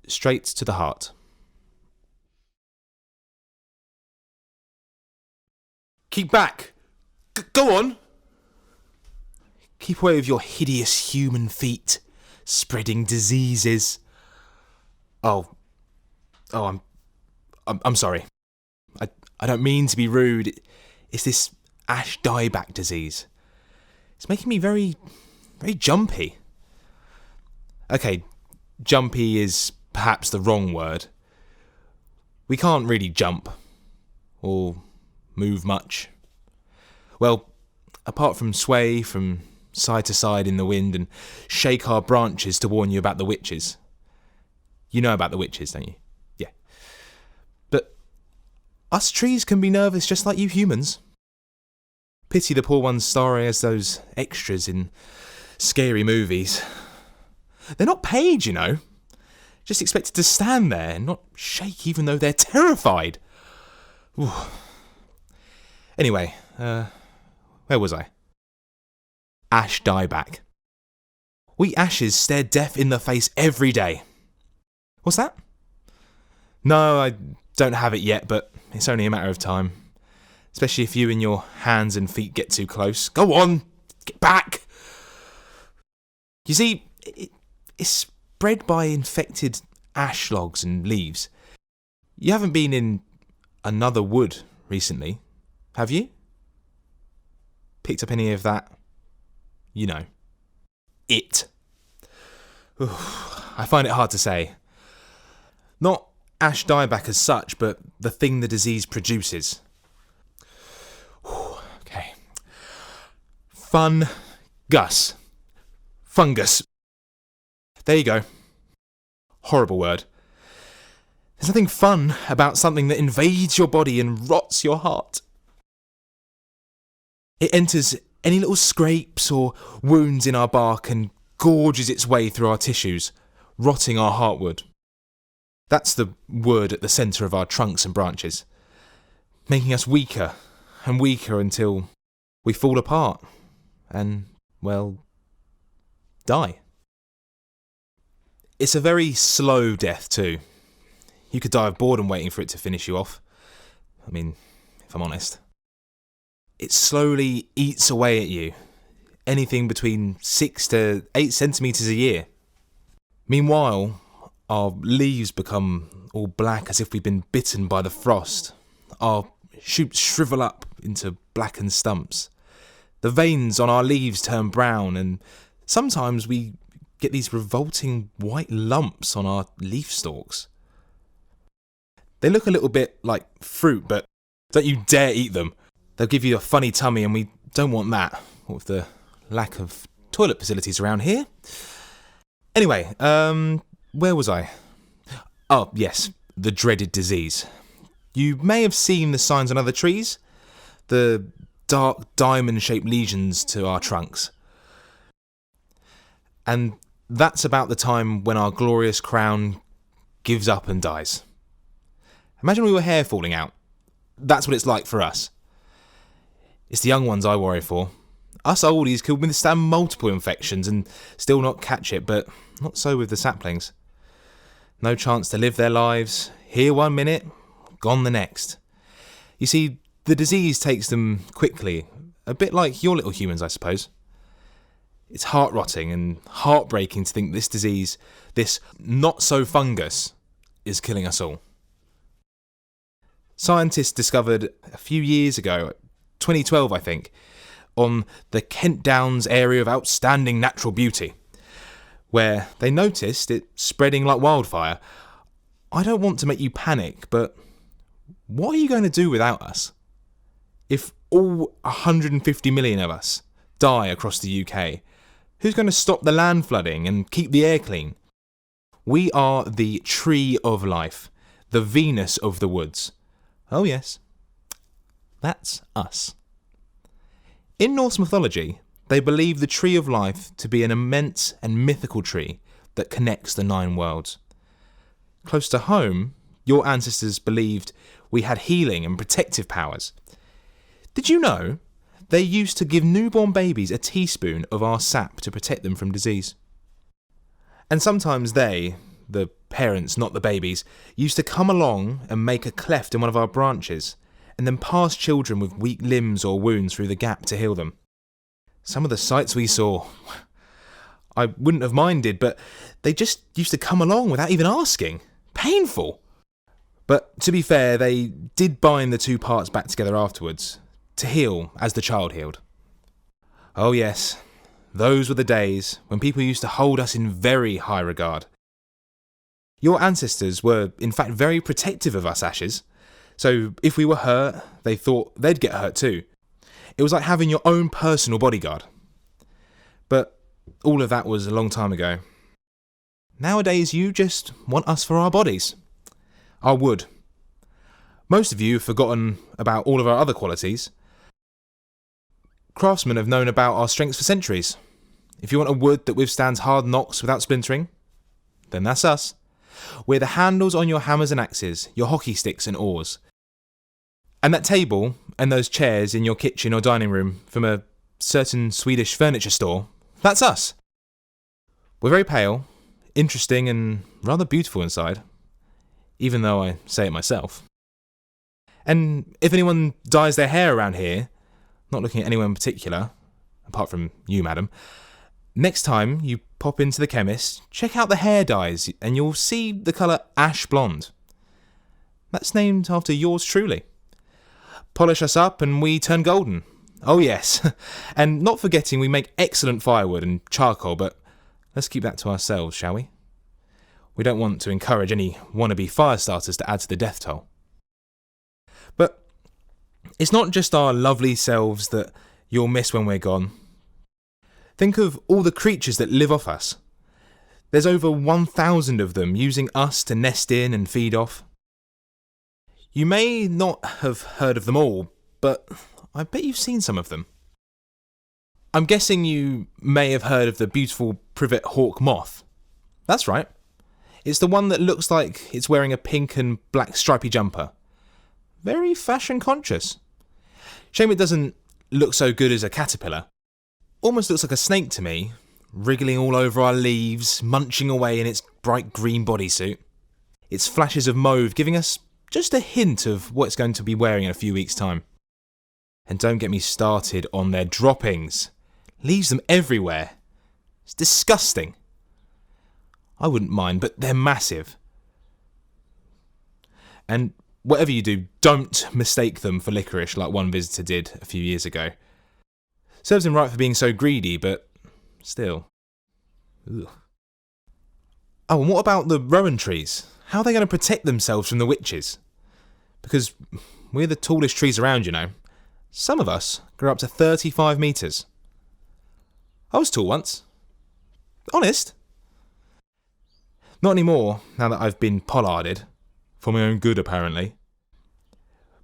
straight to the heart. Keep back! Go on! Keep away with your hideous human feet, spreading diseases. Oh, I'm sorry. I don't mean to be rude. It's this ash dieback disease. It's making me very, very jumpy. Okay, jumpy is perhaps the wrong word. We can't really jump or move much. Well, apart from sway from side to side in the wind and shake our branches to warn you about the witches. You know about the witches, don't you? Yeah. But us trees can be nervous just like you humans. Pity the poor ones starring as those extras in scary movies. They're not paid, you know. Just expected to stand there and not shake even though they're terrified. Ooh. Anyway, where was I? Ash dieback. We ashes stare death in the face every day. What's that? No, I don't have it yet, but it's only a matter of time. Especially if you and your hands and feet get too close. Go on! Get back! You see, it's spread by infected ash logs and leaves. You haven't been in another wood recently, have you? Picked up any of that? You know. It. Ooh, I find it hard to say. Not ash dieback as such, but the thing the disease produces. Okay. Fungus. There you go. Horrible word. There's nothing fun about something that invades your body and rots your heart. It enters any little scrapes or wounds in our bark and gorges its way through our tissues, rotting our heartwood. That's the wood at the centre of our trunks and branches, making us weaker and weaker until we fall apart and, well, die. It's a very slow death too. You could die of boredom waiting for it to finish you off. I mean, if I'm honest. It slowly eats away at you, anything between 6 to 8 centimetres a year. Meanwhile, our leaves become all black as if we've been bitten by the frost. Our shoots shrivel up into blackened stumps. The veins on our leaves turn brown, and sometimes we get these revolting white lumps on our leaf stalks. They look a little bit like fruit, but don't you dare eat them. They'll give you a funny tummy, and we don't want that, what with the lack of toilet facilities around here. Anyway, where was I? Oh, yes, the dreaded disease. You may have seen the signs on other trees. The dark diamond-shaped lesions to our trunks. And that's about the time when our glorious crown gives up and dies. Imagine we were hair falling out. That's what it's like for us. It's the young ones I worry for. Us oldies could withstand multiple infections and still not catch it, but not so with the saplings. No chance to live their lives, here 1 minute, gone the next. You see, the disease takes them quickly, a bit like your little humans, I suppose. It's heart-rotting and heartbreaking to think this disease, this not-so-fungus, is killing us all. Scientists discovered a few years ago, 2012 I think, on the Kent Downs area of outstanding natural beauty, where they noticed it spreading like wildfire. I don't want to make you panic, but what are you going to do without us? If all 150 million of us die across the UK, who's going to stop the land flooding and keep the air clean? We are the tree of life, the Venus of the woods. Oh yes, that's us. In Norse mythology, they believe the tree of life to be an immense and mythical tree that connects the 9 worlds. Close to home, your ancestors believed we had healing and protective powers. Did you know they used to give newborn babies a teaspoon of our sap to protect them from disease? And sometimes they, the parents, not the babies, used to come along and make a cleft in one of our branches, and then pass children with weak limbs or wounds through the gap to heal them. Some of the sights we saw, I wouldn't have minded, but they just used to come along without even asking. Painful. But to be fair, they did bind the two parts back together afterwards, to heal as the child healed. Oh yes, those were the days when people used to hold us in very high regard. Your ancestors were in fact very protective of us ashes, so if we were hurt, they thought they'd get hurt too. It was like having your own personal bodyguard. But all of that was a long time ago. Nowadays you just want us for our bodies. Our wood. Most of you have forgotten about all of our other qualities. Craftsmen have known about our strengths for centuries. If you want a wood that withstands hard knocks without splintering, then that's us. We're the handles on your hammers and axes, your hockey sticks and oars. And that table and those chairs in your kitchen or dining room from a certain Swedish furniture store, that's us. We're very pale, interesting and rather beautiful inside, even though I say it myself. And if anyone dyes their hair around here, not looking at anyone in particular, apart from you, madam, next time you pop into the chemist, check out the hair dyes and you'll see the colour ash blonde. That's named after yours truly. Polish us up and we turn golden. Oh yes, and not forgetting we make excellent firewood and charcoal, but let's keep that to ourselves, shall we? We don't want to encourage any wannabe fire starters to add to the death toll. But it's not just our lovely selves that you'll miss when we're gone. Think of all the creatures that live off us. There's over 1,000 of them using us to nest in and feed off. You may not have heard of them all, but I bet you've seen some of them. I'm guessing you may have heard of the beautiful privet hawk moth. That's right. It's the one that looks like it's wearing a pink and black stripy jumper. Very fashion conscious. Shame it doesn't look so good as a caterpillar. Almost looks like a snake to me, wriggling all over our leaves, munching away in its bright green bodysuit. Its flashes of mauve giving us just a hint of what it's going to be wearing in a few weeks' time. And don't get me started on their droppings. Leaves them everywhere. It's disgusting. I wouldn't mind, but they're massive. And whatever you do, don't mistake them for licorice like one visitor did a few years ago. Serves him right for being so greedy, but still. Ugh. Oh, and what about the rowan trees? How are they going to protect themselves from the witches? Because we're the tallest trees around, you know. Some of us grow up to 35 metres. I was tall once. Honest. Not anymore, now that I've been pollarded. For my own good, apparently.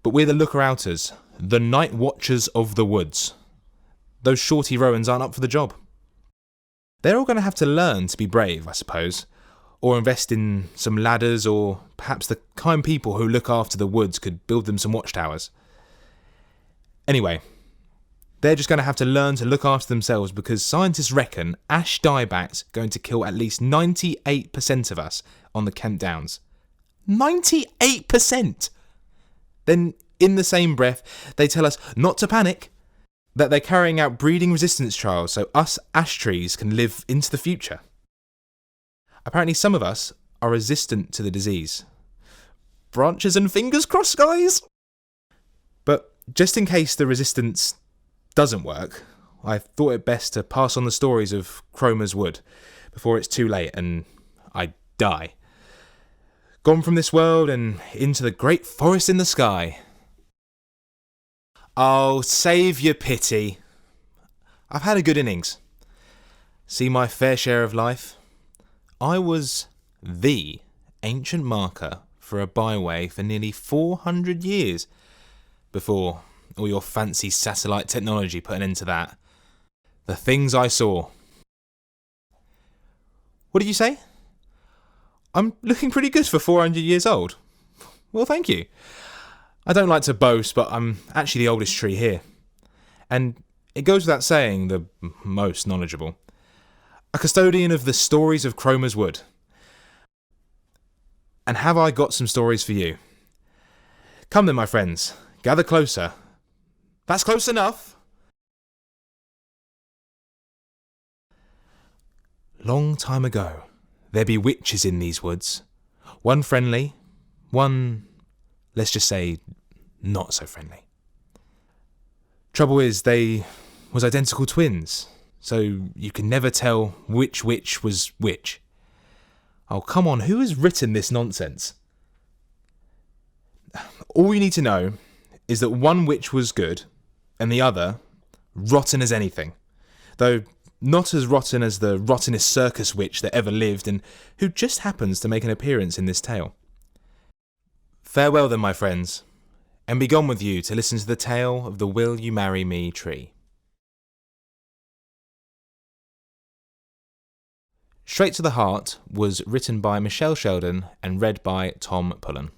But we're the looker-outers, the night watchers of the woods. Those shorty rowans aren't up for the job. They're all going to have to learn to be brave, I suppose, or invest in some ladders, or perhaps the kind people who look after the woods could build them some watchtowers. Anyway, they're just going to have to learn to look after themselves because scientists reckon ash dieback's going to kill at least 98% of us on the Kent Downs. 98%! Then, in the same breath, they tell us not to panic, that they're carrying out breeding resistance trials so us ash trees can live into the future. Apparently some of us are resistant to the disease. Branches and fingers crossed, guys! But just in case the resistance doesn't work, I thought it best to pass on the stories of Cromer's wood before it's too late and I die. Gone from this world and into the great forest in the sky. Oh, save your pity. I've had a good innings. See my fair share of life. I was the ancient marker for a byway for nearly 400 years before all your fancy satellite technology put an end to that. The things I saw. What did you say? I'm looking pretty good for 400 years old. Well, thank you. I don't like to boast, but I'm actually the oldest tree here. And it goes without saying, the most knowledgeable. A custodian of the stories of Cromer's wood. And have I got some stories for you? Come then, my friends, gather closer. That's close enough. Long time ago, there be witches in these woods. One friendly, one, let's just say, not so friendly. Trouble is, they was identical twins, so you can never tell which witch was which. Oh, come on, who has written this nonsense? All you need to know is that one witch was good, and the other rotten as anything. Though not as rotten as the rottenest circus witch that ever lived, and who just happens to make an appearance in this tale. Farewell then, my friends, and be gone with you to listen to the tale of the Will You Marry Me tree. Straight to the Heart was written by Michelle Sheldon and read by Tom Pullen.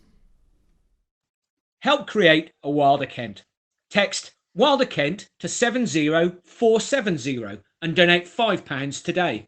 Help create a Wilder Kent. Text Wilder Kent to 70470 and donate £5 today.